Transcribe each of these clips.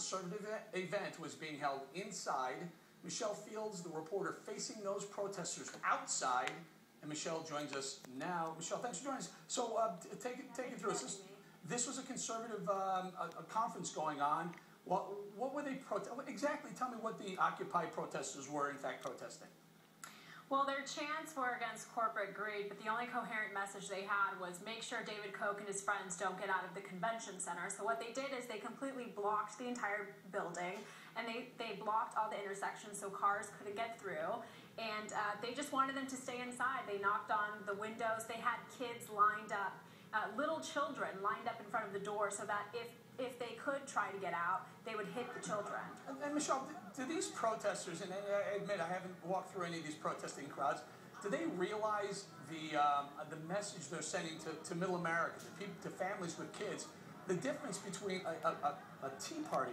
conservative event was being held inside. Michelle Fields, the reporter, facing those protesters outside. And Michelle joins us now. Michelle, thanks for joining us. So take it through. This was a conservative a conference going on. What were they exactly? Tell me what the Occupy protesters were, in fact, protesting. Well, their chants were against corporate greed, but the only coherent message they had was make sure David Koch and his friends don't get out of the convention center. So what they did is they completely blocked the entire building, and they blocked all the intersections so cars couldn't get through. And they just wanted them to stay inside. They knocked on the windows. They had kids lined up, little children lined up in front of the door so that if they could try to get out, they would hit the children. And Michelle, do these protesters, and I admit I haven't walked through any of these protesting crowds, do they realize the message they're sending to middle America, to families with kids, the difference between a Tea Party,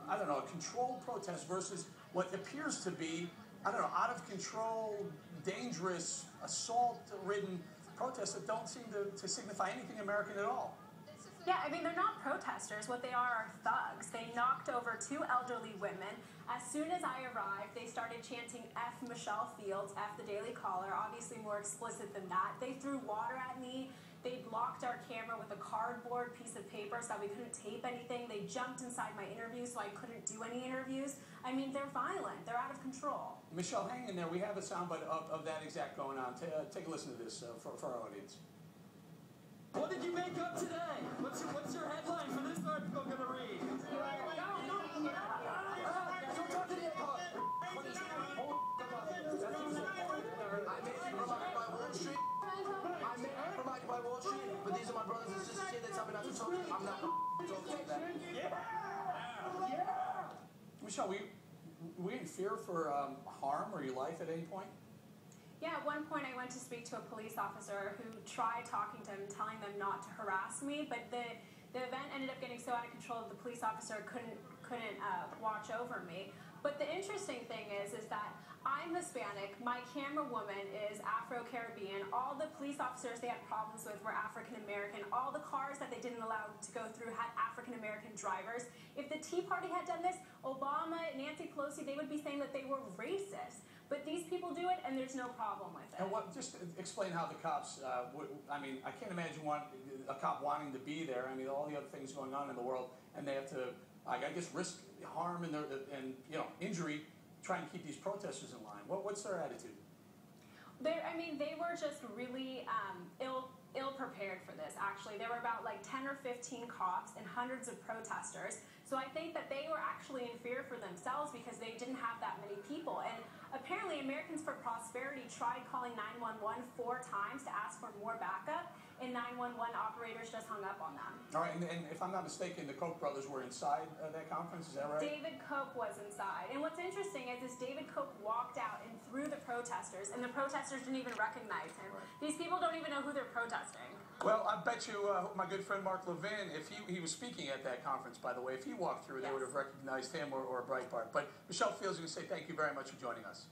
I don't know, a controlled protest versus what appears to be, I don't know, out of control, dangerous, assault-ridden protests that don't seem to signify anything American at all? Yeah, I mean, they're not protesters. What they are thugs. They knocked over two elderly women. As soon as I arrived, they started chanting F Michelle Fields, F the Daily Caller, obviously more explicit than that. They threw water at me. They blocked our camera with a cardboard piece of paper so that we couldn't tape anything. They jumped inside my interview so I couldn't do any interviews. I mean, they're violent. They're out of control. Michelle, hang in there. We have a soundbite of that exact going on. Take a listen to this for our audience. What did you make up today? What's your headline for this article going to read? Don't talk to the airport. I made it from Occupy Wall Street. I made it from Occupy Wall Street, but these are my brothers and sisters here. They tell me not to talk to them. I'm not going to talk to them. Yeah. Michelle, were you in fear for harm or your life at any point? Yeah, at one point I went to speak to a police officer who tried talking to him, telling them not to harass me, but the event ended up getting so out of control that the police officer couldn't watch over me. But the interesting thing is that I'm Hispanic, my camera woman is Afro-Caribbean, all the police officers they had problems with were African-American, all the cars that they didn't allow to go through had African-American drivers. If the Tea Party had done this, Obama, Nancy Pelosi, they would be saying that they were racist. But these people do it, and there's no problem with it. And just explain how the cops, I mean, I can't imagine a cop wanting to be there. I mean, all the other things going on in the world, and they have to, I guess, risk harm and injury trying to keep these protesters in line. What's their attitude? They were just really ill prepared for this, actually. There were about like 10 or 15 cops and hundreds of protesters. So I think that they were actually in fear for themselves because they didn't have that many people. And apparently Americans for Prosperity tried calling 911 4 times to ask for more backup, and 911 operators just hung up on them. All right, and if I'm not mistaken, the Koch brothers were inside that conference, is that right? David Koch was inside. And what's interesting is David Koch walked out and threw the protesters, and the protesters didn't even recognize him. Right. These people don't even know who they're protesting. Well, I bet you my good friend Mark Levin, if he was speaking at that conference, by the way, if he walked through, they would have recognized him or Breitbart. But Michelle Fields, you can say thank you very much for joining us.